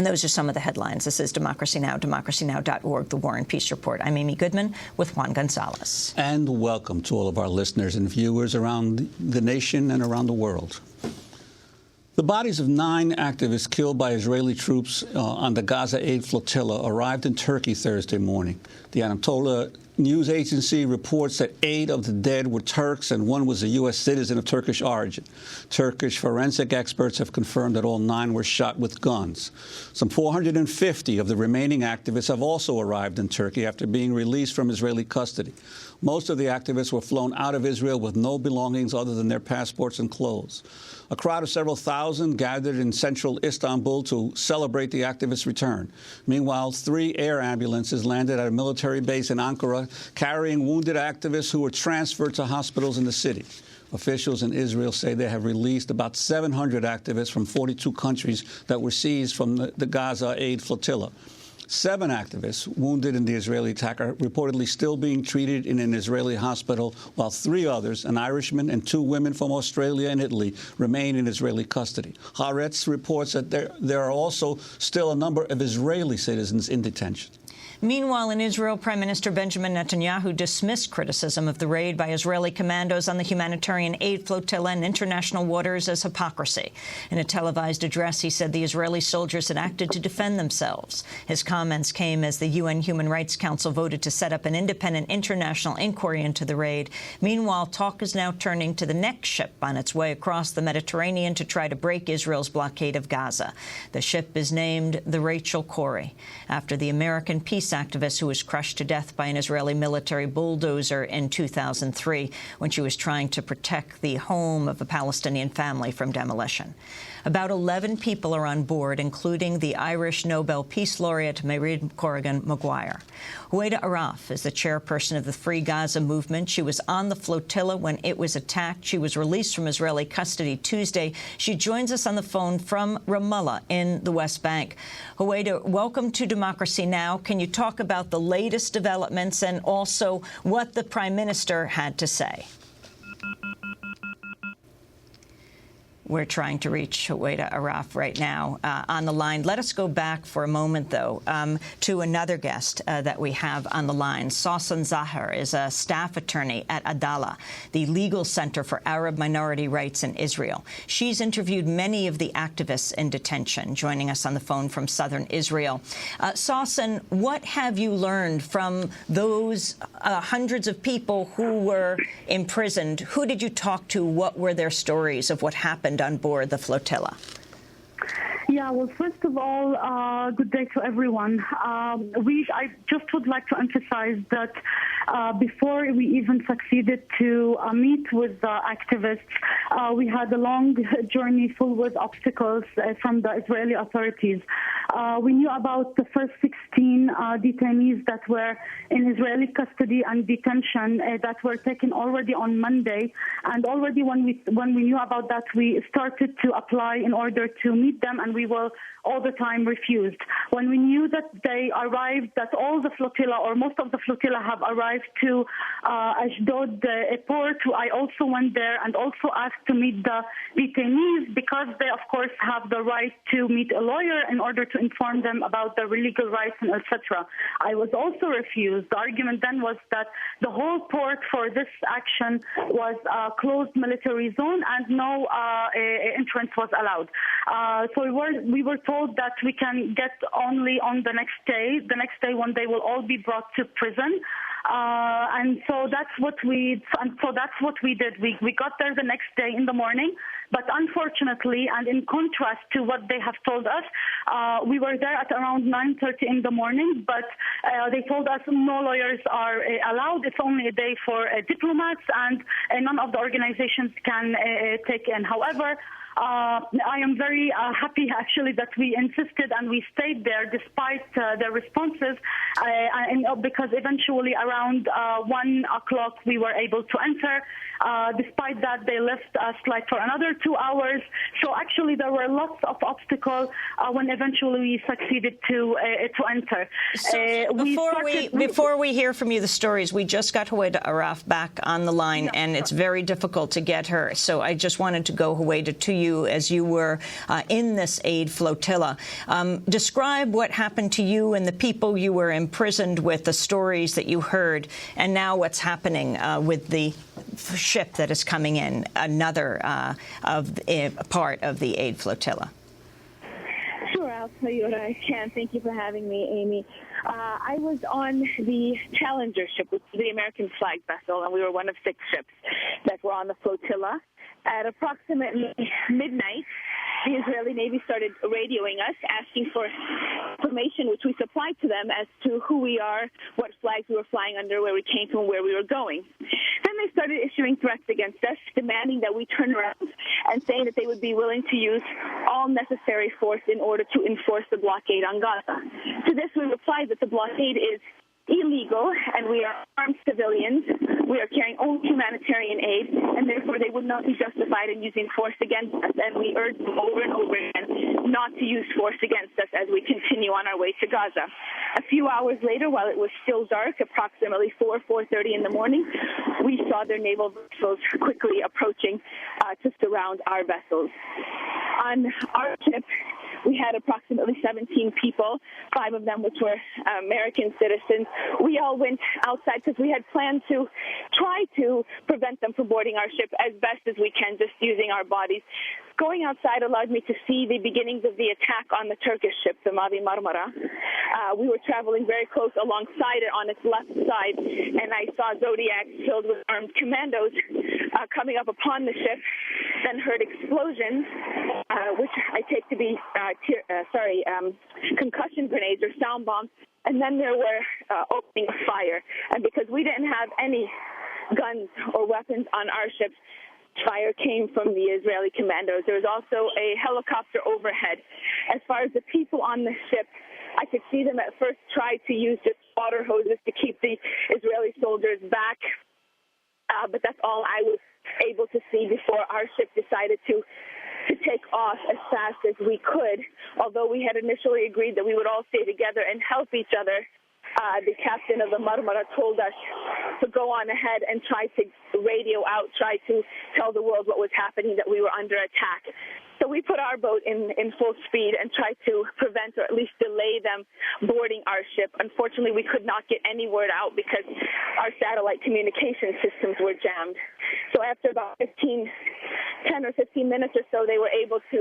And those are some of the headlines. This is Democracy Now!, democracynow.org, The War and Peace Report. I'm Amy Goodman with Juan Gonzalez. And welcome to all of our listeners and viewers around the nation and around the world. The bodies of 9 activists killed by Israeli troops on the Gaza Aid Flotilla arrived in Turkey Thursday morning. The Adalah news agency reports that 8 of the dead were Turks and 1 was a U.S. citizen of Turkish origin. Turkish forensic experts have confirmed that all 9 were shot with guns. Some 450 of the remaining activists have also arrived in Turkey after being released from Israeli custody. Most of the activists were flown out of Israel with no belongings other than their passports and clothes. A crowd of several thousand gathered in central Istanbul to celebrate the activists' return. Meanwhile, 3 air ambulances landed at a military base in Ankara, carrying wounded activists who were transferred to hospitals in the city. Officials in Israel say they have released about 700 activists from 42 countries that were seized from the Gaza Aid Flotilla. 7 activists wounded in the Israeli attack are reportedly still being treated in an Israeli hospital, while 3 others, an Irishman and 2 women from Australia and Italy, remain in Israeli custody. Haaretz reports that there are also still a number of Israeli citizens in detention. Meanwhile, in Israel, Prime Minister Benjamin Netanyahu dismissed criticism of the raid by Israeli commandos on the humanitarian aid flotilla in international waters as hypocrisy. In a televised address, he said the Israeli soldiers had acted to defend themselves. His comments came as the UN Human Rights Council voted to set up an independent international inquiry into the raid. Meanwhile, talk is now turning to the next ship on its way across the Mediterranean to try to break Israel's blockade of Gaza. The ship is named the Rachel Corrie, after the American peace activist who was crushed to death by an Israeli military bulldozer in 2003 when she was trying to protect the home of a Palestinian family from demolition. About 11 people are on board, including the Irish Nobel Peace Laureate Mairead Corrigan Maguire. Huwaida Arraf is the chairperson of the Free Gaza Movement. She was on the flotilla when it was attacked. She was released from Israeli custody Tuesday. She joins us on the phone from Ramallah in the West Bank. Huwaida, welcome to Democracy Now! Can you talk about the latest developments and also what the Prime Minister had to say? We're trying to reach Huwaida Arraf right now on the line. Let us go back for a moment, though, to another guest that we have on the line. Sawsan Zaher is a staff attorney at Adalah, the legal center for Arab minority rights in Israel. She's interviewed many of the activists in detention, joining us on the phone from southern Israel. Sawsan, what have you learned from those hundreds of people who were imprisoned? Who did you talk to? What were their stories of what happened on board the flotilla? Yeah, well, first of all, good day to everyone. I just would like to emphasize that before we even succeeded to meet with the activists, we had a long journey full with obstacles from the Israeli authorities. We knew about the first 16 detainees that were in Israeli custody and detention that were taken already on Monday. And already when we knew about that, we started to apply in order to meet them, and we were all the time refused. When we knew that they arrived, that all the flotilla or most of the flotilla have arrived to Ashdod port, I also went there and also asked to meet the detainees because they, of course, have the right to meet a lawyer in order to inform them about their legal rights and etc. I was also refused. The argument then was that the whole port for this action was a closed military zone and no entrance was allowed. So we were told that we can get only on the next day when they will all be brought to prison. And so that's what we did. We got there the next day in the morning, but unfortunately, and in contrast to what they have told us, we were there at around 9:30 in the morning, but they told us no lawyers are allowed. It's only a day for diplomats, and none of the organizations can take in. However, I am very happy, actually, that we insisted and we stayed there despite their responses, because eventually around 1 o'clock we were able to enter. Despite that, they left us like for another 2 hours. So actually, there were lots of obstacles when eventually we succeeded to enter. So before we hear from you the stories, we just got Huwaida Arraf back on the line, and it's very difficult to get her. So I just wanted to go, Huwaida, to you as you were in this aid flotilla. Describe what happened to you and the people you were imprisoned with, the stories that you heard, and now what's happening with the ship that is coming in, another part of the aid flotilla. Sure, I'll tell you what I can. Thank you for having me, Amy. I was on the Challenger ship, which is the American flag vessel, and we were one of 6 ships that were on the flotilla. At approximately midnight, the Israeli Navy started radioing us, asking for information, which we supplied to them as to who we are, what flags we were flying under, where we came from, where we were going. Then they started issuing threats against us, demanding that we turn around and saying that they would be willing to use all necessary force in order to enforce the blockade on Gaza. To this, we replied that the blockade is illegal, and we are armed civilians. We are carrying only humanitarian aid, and therefore they would not be justified in using force against us. And we urge them over and over again not to use force against us as we continue on our way to Gaza. A few hours later, while it was still dark, approximately 4:30 in the morning, we saw their naval vessels quickly approaching to surround our vessels. On our ship, we had approximately 17 people, 5 of them which were American citizens. We all went outside because we had planned to try to prevent them from boarding our ship as best as we can, just using our bodies. Going outside allowed me to see the beginnings of the attack on the Turkish ship, the Mavi Marmara. We were traveling very close alongside it on its left side, and I saw Zodiacs filled with armed commandos coming up upon the ship, then heard explosions, which I take to be concussion grenades or sound bombs, and then there were opening of fire. And because we didn't have any guns or weapons on our ships, fire came from the Israeli commandos. There was also a helicopter overhead. As far as the people on the ship, I could see them at first try to use just water hoses to keep the Israeli soldiers back, but that's all I was able to see before our ship decided to take off as fast as we could. Although we had initially agreed that we would all stay together and help each other, the captain of the Marmara told us to go on ahead and try to radio out, try to tell the world what was happening, that we were under attack. So we put our boat in full speed and tried to prevent or at least delay them boarding our ship. Unfortunately, we could not get any word out because our satellite communication systems were jammed. So after about 10 or 15 minutes or so, they were able to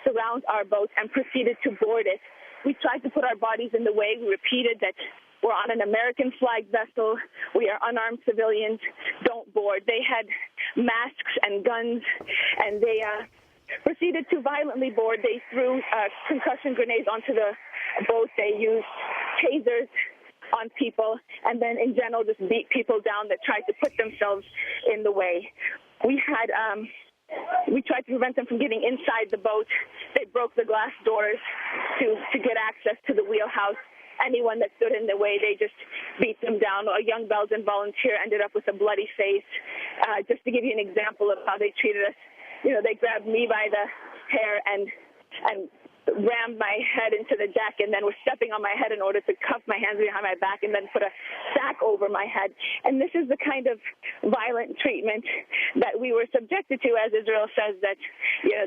surround our boat and proceeded to board it. We tried to put our bodies in the way. We repeated that we're on an American flag vessel. We are unarmed civilians. Don't board. They had masks and guns, and they proceeded to violently board. They threw concussion grenades onto the boat. They used tasers on people, and then in general just beat people down that tried to put themselves in the way. We tried to prevent them from getting inside the boat. They broke the glass doors to get access to the wheelhouse. Anyone that stood in the way, they just beat them down. A young Belgian volunteer ended up with a bloody face. Just to give you an example of how they treated us, they grabbed me by the hair and rammed my head into the deck, and then were stepping on my head in order to cuff my hands behind my back and then put a sack over my head. And this is the kind of violent treatment that we were subjected to, as Israel says that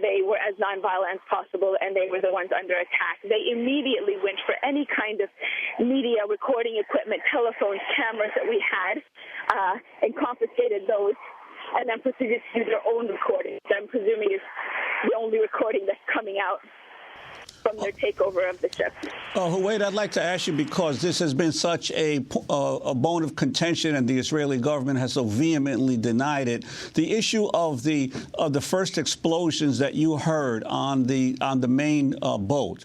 they were as nonviolent as possible and they were the ones under attack. They immediately went for any kind of media recording equipment, telephones, cameras that we had, and confiscated those, and then proceeded to do their own recording. I'm presuming is the only recording that's coming out from their takeover of the ship. Huwaida, I'd like to ask you, because this has been such a bone of contention and the Israeli government has so vehemently denied it, the issue of the first explosions that you heard on the main boat,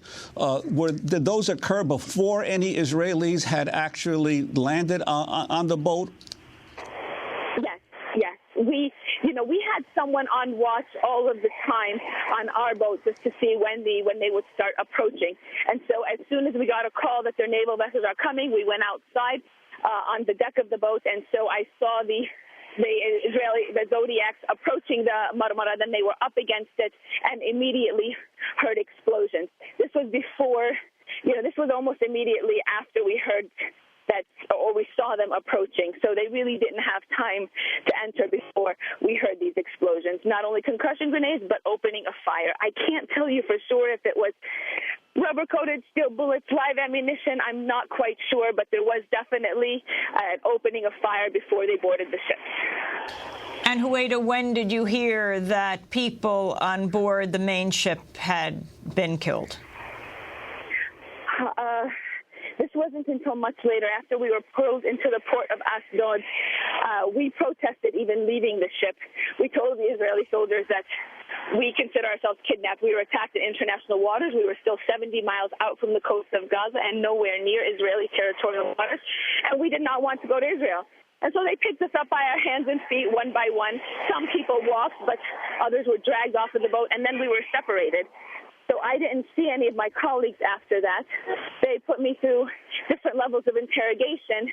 did those occur before any Israelis had actually landed on the boat? Yes. We had someone on watch all of the time on our boat just to see when they would start approaching. And so as soon as we got a call that their naval vessels are coming, we went outside on the deck of the boat, and so I saw the the Zodiacs approaching the Marmara, then they were up against it and immediately heard explosions. This was before, this was almost immediately after we heard that, or we saw them approaching. So they really didn't have time to enter before we heard these explosions. Not only concussion grenades, but opening a fire. I can't tell you for sure if it was rubber-coated steel bullets, live ammunition. I'm not quite sure, but there was definitely an opening of fire before they boarded the ship. And Huwaida, when did you hear that people on board the main ship had been killed? This wasn't until much later, after we were pulled into the port of Ashdod. We protested even leaving the ship. We told the Israeli soldiers that we consider ourselves kidnapped. We were attacked in international waters. We were still 70 miles out from the coast of Gaza and nowhere near Israeli territorial waters, and we did not want to go to Israel. And so they picked us up by our hands and feet one by one. Some people walked, but others were dragged off of the boat, and then we were separated. So I didn't see any of my colleagues after that. They put me through different levels of interrogation.